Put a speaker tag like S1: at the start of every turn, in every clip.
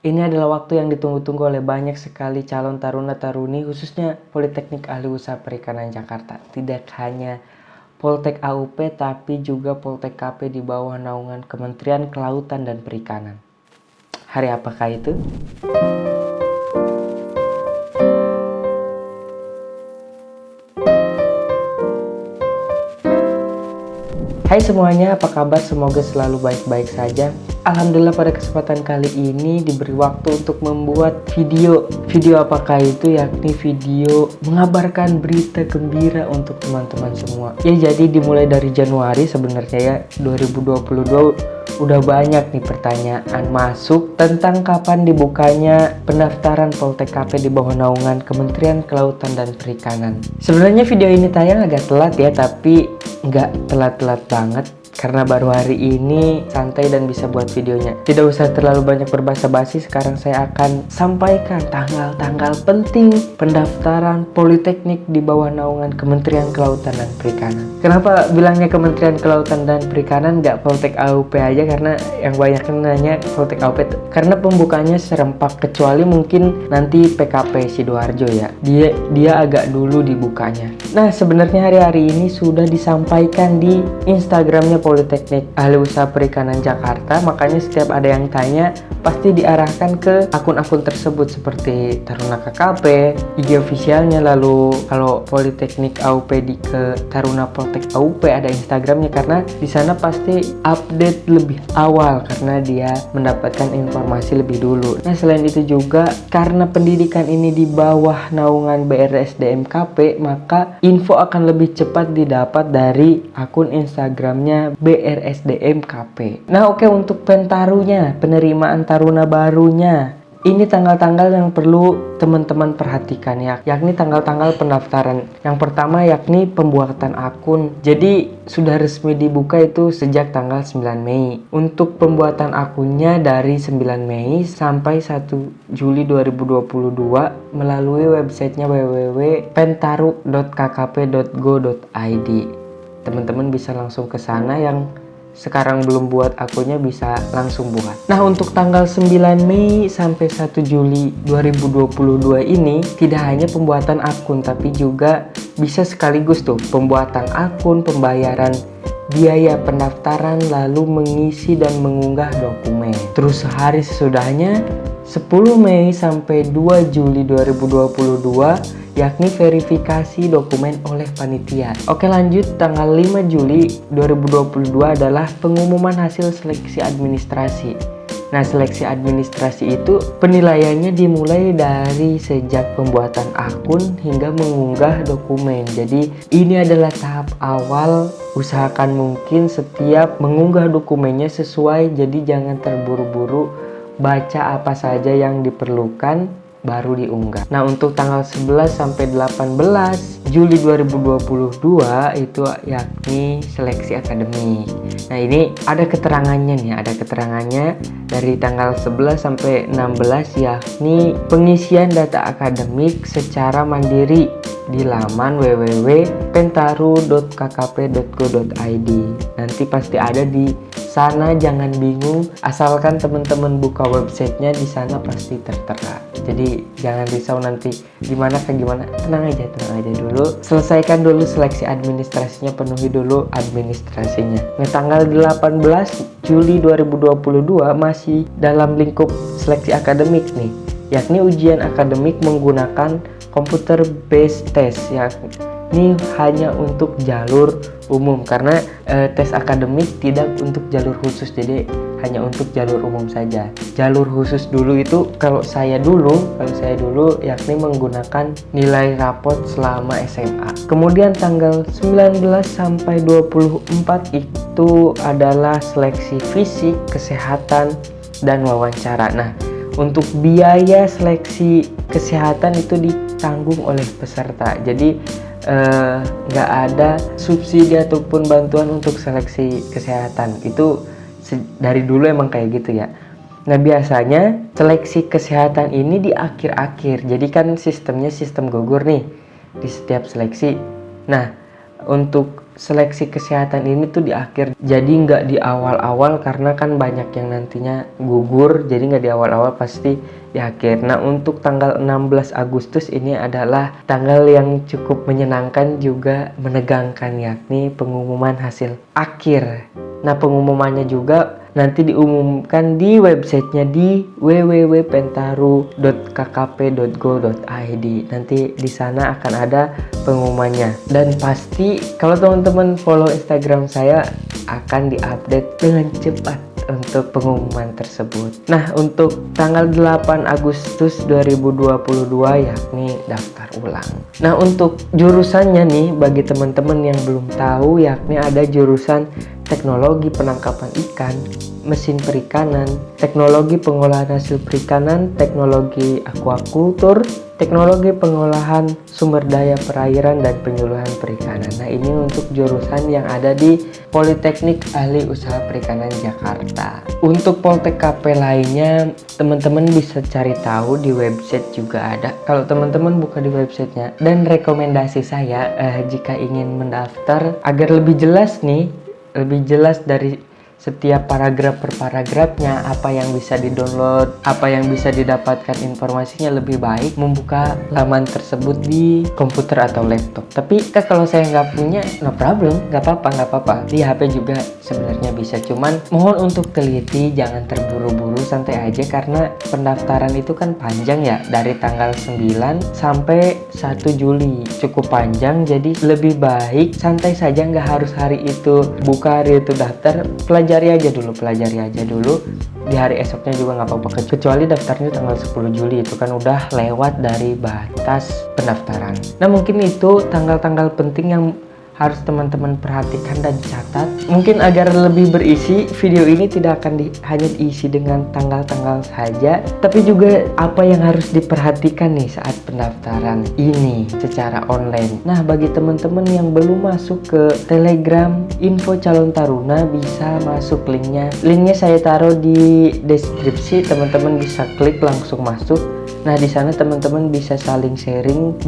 S1: Ini adalah waktu yang ditunggu-tunggu oleh banyak sekali calon taruna-taruni, khususnya Politeknik Ahli Usaha Perikanan Jakarta. Tidak hanya Poltek AUP, tapi juga Poltek KP di bawah naungan Kementerian Kelautan dan Perikanan. Hari apakah itu? Hai semuanya, apa kabar? Semoga selalu baik-baik saja. Alhamdulillah pada kesempatan kali ini diberi waktu untuk membuat video. Video apakah itu? Yakni video mengabarkan berita gembira untuk teman-teman semua. Ya, jadi dimulai dari Januari sebenarnya ya, 2022 udah banyak nih pertanyaan masuk tentang kapan dibukanya pendaftaran Poltek KP di bawah naungan Kementerian Kelautan dan Perikanan. Sebenarnya video ini tayang agak telat ya, tapi nggak telat-telat banget karena baru hari ini santai dan bisa buat videonya. Tidak usah terlalu banyak berbasa-basi, sekarang saya akan sampaikan tanggal-tanggal penting pendaftaran Politeknik di bawah naungan Kementerian Kelautan dan Perikanan. Kenapa bilangnya Kementerian Kelautan dan Perikanan, nggak Poltek AUP aja? Karena yang banyak nanya Poltek AUP karena pembukanya serempak, kecuali mungkin nanti PKP Sidoarjo ya. Dia agak dulu dibukanya. Nah, sebenarnya hari-hari ini sudah disampaikan di Instagramnya Politeknik Ahli Usaha Perikanan Jakarta, makanya setiap ada yang tanya pasti diarahkan ke akun-akun tersebut seperti Taruna KKP, IG officialnya, lalu kalau Politeknik AUP ke Taruna Poltek AUP ada Instagramnya, karena di sana pasti update lebih awal karena dia mendapatkan informasi lebih dulu. Nah, selain itu juga karena pendidikan ini di bawah naungan BRSDM KP, maka info akan lebih cepat didapat dari akun Instagramnya BRSDM KP. Nah, oke, untuk pentarunya, penerimaan taruna barunya, ini tanggal-tanggal yang perlu teman-teman perhatikan ya, yakni tanggal-tanggal pendaftaran. Yang pertama yakni pembuatan akun. Jadi sudah resmi dibuka itu sejak tanggal 9 Mei. Untuk pembuatan akunnya dari 9 Mei sampai 1 Juli 2022 melalui websitenya www.pentaru.kkp.go.id. Teman-teman bisa langsung ke sana, yang sekarang belum buat akunnya bisa langsung buat. Nah, untuk tanggal 9 Mei sampai 1 Juli 2022 ini tidak hanya pembuatan akun, tapi juga bisa sekaligus tuh pembuatan akun, pembayaran biaya pendaftaran, lalu mengisi dan mengunggah dokumen. Terus sehari sesudahnya 10 Mei sampai 2 Juli 2022 yakni verifikasi dokumen oleh panitia. Oke, lanjut, tanggal 5 Juli 2022 adalah pengumuman hasil seleksi administrasi. Nah, seleksi administrasi itu penilaiannya dimulai dari sejak pembuatan akun hingga mengunggah dokumen. Jadi ini adalah tahap awal. Usahakan mungkin setiap mengunggah dokumennya sesuai, jadi jangan terburu-buru, baca apa saja yang diperlukan baru diunggah. Nah, untuk tanggal 11 sampai 18 Juli 2022 itu yakni seleksi akademik. Nah, ini ada keterangannya nih, dari tanggal 11 sampai 16 yakni pengisian data akademik secara mandiri di laman www.pentaru.kkp.go.id. Nanti pasti ada di sana, jangan bingung, asalkan teman-teman buka websitenya, di sana pasti tertera. Jadi jangan risau nanti gimana, tenang aja dulu, selesaikan dulu seleksi administrasinya, penuhi dulu administrasinya. Nah, tanggal 18 Juli 2022 masih dalam lingkup seleksi akademik nih, yakni ujian akademik menggunakan computer based test ya. Ini hanya untuk jalur umum karena tes akademik tidak untuk jalur khusus, jadi hanya untuk jalur umum saja. Jalur khusus dulu itu kalau saya dulu yakni menggunakan nilai rapot selama SMA. Kemudian tanggal 19 sampai 24 itu adalah seleksi fisik, kesehatan, dan wawancara. Nah, untuk biaya seleksi kesehatan itu ditanggung oleh peserta. Jadi nggak ada subsidi ataupun bantuan untuk seleksi kesehatan. Itu dari dulu emang kayak gitu ya. Nah, biasanya seleksi kesehatan ini di akhir-akhir. Jadi kan sistemnya sistem gugur nih di setiap seleksi. Nah, untuk seleksi kesehatan ini tuh di akhir, jadi nggak di awal-awal karena kan banyak yang nantinya gugur, jadi nggak di awal-awal, pasti di akhir. Nah, untuk tanggal 16 Agustus ini adalah tanggal yang cukup menyenangkan juga menegangkan, yakni pengumuman hasil akhir. Nah, pengumumannya juga nanti diumumkan di websitenya di www.pentaru.kkp.go.id. Nanti di sana akan ada pengumumannya, dan pasti kalau teman-teman follow Instagram saya akan diupdate dengan cepat untuk pengumuman tersebut. Nah, untuk tanggal 8 Agustus 2022 yakni daftar ulang. Nah, untuk jurusannya nih bagi teman-teman yang belum tahu, yakni ada jurusan teknologi penangkapan ikan, mesin perikanan, teknologi pengolahan hasil perikanan, teknologi aquacultur, teknologi pengolahan sumber daya perairan dan penyuluhan perikanan. Nah, ini untuk jurusan yang ada di Politeknik Ahli Usaha Perikanan Jakarta. Untuk Poltek KP lainnya, teman-teman bisa cari tahu di website juga ada. Kalau teman-teman buka di websitenya, dan rekomendasi saya jika ingin mendaftar agar lebih jelas nih, lebih jelas dari setiap paragraf per paragrafnya, apa yang bisa di-download, apa yang bisa didapatkan informasinya, lebih baik membuka laman tersebut di komputer atau laptop. Tapi kalau saya nggak punya, no problem, nggak apa-apa. Di HP juga sebenarnya bisa, cuman mohon untuk teliti, jangan terburu-buru, santai aja, karena pendaftaran itu kan panjang ya, dari tanggal 9 sampai 1 Juli, cukup panjang, jadi lebih baik santai saja, nggak harus hari itu buka, hari itu daftar, pelajari aja dulu, di hari esoknya juga nggak apa-apa, kecuali daftarnya tanggal 10 Juli, itu kan udah lewat dari batas pendaftaran. Nah, mungkin itu tanggal-tanggal penting yang harus teman-teman perhatikan dan catat. Mungkin agar lebih berisi, video ini tidak akan hanya diisi dengan tanggal-tanggal saja, tapi juga apa yang harus diperhatikan nih saat pendaftaran ini secara online. Nah, bagi teman-teman yang belum masuk ke Telegram Info Calon Taruna, bisa masuk linknya saya taruh di deskripsi, teman-teman bisa klik langsung masuk. Nah, di sana teman-teman bisa saling sharing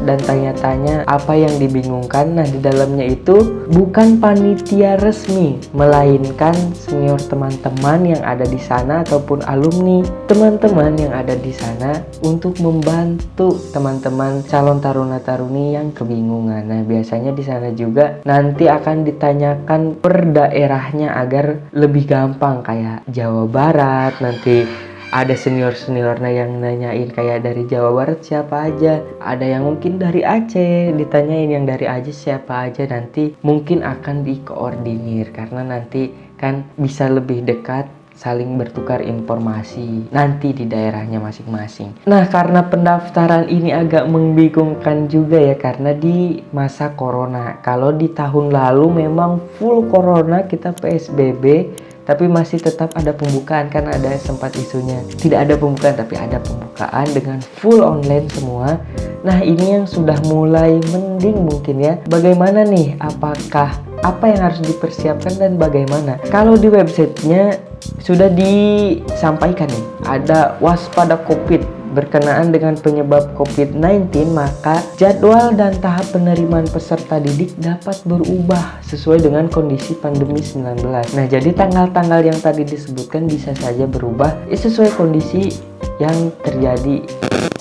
S1: dan tanya-tanya apa yang dibingungkan. Nah, di dalamnya itu bukan panitia resmi, melainkan senior teman-teman yang ada di sana ataupun alumni teman-teman yang ada di sana untuk membantu teman-teman calon taruna-taruni yang kebingungan. Nah, biasanya di sana juga nanti akan ditanyakan per daerahnya agar lebih gampang, kayak Jawa Barat nanti ada senior-seniornya yang nanyain kayak dari Jawa Barat siapa aja, ada yang mungkin dari Aceh, ditanyain yang dari Aceh siapa aja, nanti mungkin akan dikoordinir karena nanti kan bisa lebih dekat, saling bertukar informasi nanti di daerahnya masing-masing. Nah, karena pendaftaran ini agak membingungkan juga ya, karena di masa corona. Kalau di tahun lalu memang full corona, kita PSBB, tapi masih tetap ada pembukaan, kan ada sempat isunya tidak ada pembukaan, tapi ada pembukaan dengan full online semua. Nah, ini yang sudah mulai mending mungkin ya. Bagaimana nih, apakah apa yang harus dipersiapkan dan bagaimana? Kalau di websitenya sudah disampaikan nih, ada waspada COVID berkenaan dengan penyebab COVID-19, maka jadwal dan tahap penerimaan peserta didik dapat berubah sesuai dengan kondisi pandemi 19. Nah, jadi tanggal-tanggal yang tadi disebutkan bisa saja berubah sesuai kondisi yang terjadi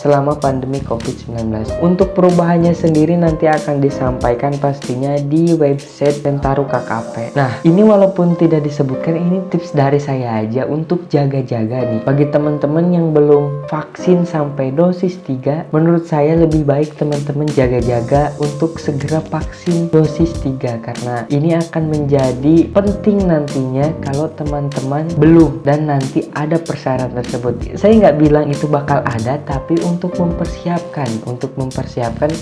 S1: selama pandemi COVID-19. Untuk perubahannya sendiri nanti akan disampaikan pastinya di website Pentaru KKP. Nah, ini walaupun tidak disebutkan, ini tips dari saya aja untuk jaga-jaga nih. Bagi teman-teman yang belum vaksin sampai dosis 3, menurut saya lebih baik teman-teman jaga-jaga untuk segera vaksin dosis 3, karena ini akan menjadi penting nantinya kalau teman-teman belum dan nanti ada persyaratan tersebut. Saya nggak bilang itu bakal ada, tapi untuk mempersiapkan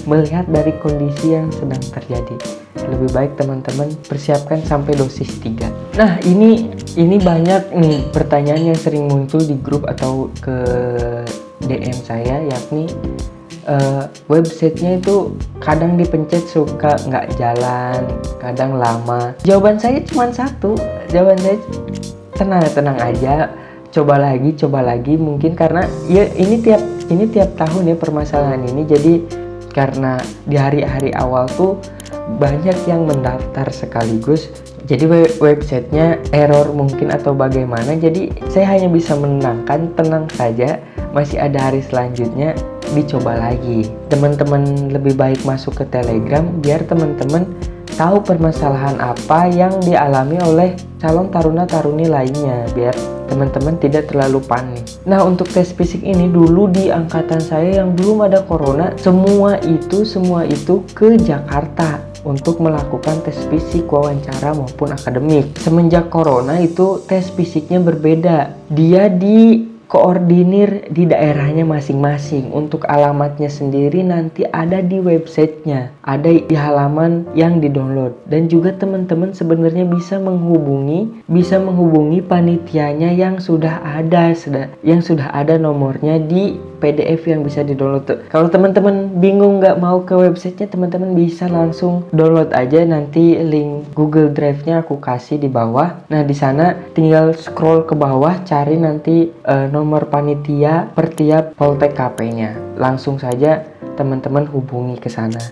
S1: melihat dari kondisi yang sedang terjadi, lebih baik teman-teman persiapkan sampai dosis 3. Nah, ini banyak nih pertanyaan yang sering muncul di grup atau ke DM saya, yakni websitenya itu kadang dipencet suka nggak jalan, kadang lama. Jawaban saya cuma satu, tenang aja, coba lagi, mungkin karena ya ini tiap tahun ya permasalahan ini. Jadi karena di hari-hari awal tuh banyak yang mendaftar sekaligus, jadi websitenya error mungkin atau bagaimana. Jadi saya hanya bisa menenangkan, tenang saja, masih ada hari selanjutnya, dicoba lagi. Teman-teman lebih baik masuk ke Telegram biar teman-teman tahu permasalahan apa yang dialami oleh calon taruna-taruni lainnya, biar teman-teman tidak terlalu panik. Nah, untuk tes fisik ini dulu di angkatan saya yang belum ada corona, semua itu ke Jakarta untuk melakukan tes fisik, wawancara maupun akademik. Semenjak corona itu tes fisiknya berbeda. Dia dikoordinir di daerahnya masing-masing. Untuk alamatnya sendiri nanti ada di websitenya, ada di halaman yang di-download. Dan juga teman-teman sebenarnya bisa menghubungi panitianya yang sudah ada nomornya di PDF yang bisa di-download. Kalau teman-teman bingung nggak mau ke websitenya, teman-teman bisa langsung download aja, nanti link Google Drive-nya aku kasih di bawah. Nah, di sana tinggal scroll ke bawah, cari nanti nomor panitia per tiap Poltek KP-nya. Langsung saja teman-teman hubungi ke sana.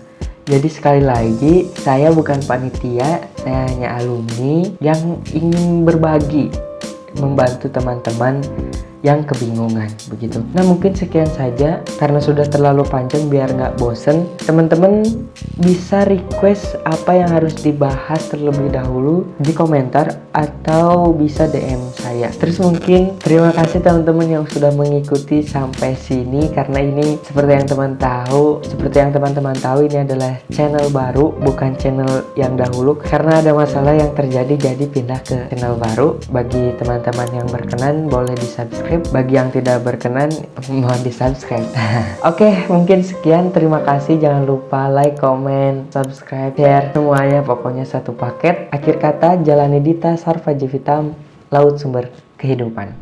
S1: Jadi sekali lagi, saya bukan panitia, saya hanya alumni yang ingin berbagi, membantu teman-teman yang kebingungan begitu. Nah, mungkin sekian saja karena sudah terlalu panjang, biar nggak bosen. Teman-teman bisa request apa yang harus dibahas terlebih dahulu di komentar atau bisa DM saya. Terus mungkin terima kasih teman-teman yang sudah mengikuti sampai sini, karena ini seperti yang teman-teman tahu ini adalah channel baru, bukan channel yang dahulu karena ada masalah yang terjadi, jadi pindah ke channel baru. Bagi teman-teman yang berkenan boleh di-subscribe, bagi yang tidak berkenan mohon di-subscribe. Oke, mungkin sekian, terima kasih. Jangan lupa like, comment, subscribe, share, semuanya pokoknya satu paket. Akhir kata, jalani Dita Sarfa Jevitam, laut sumber kehidupan.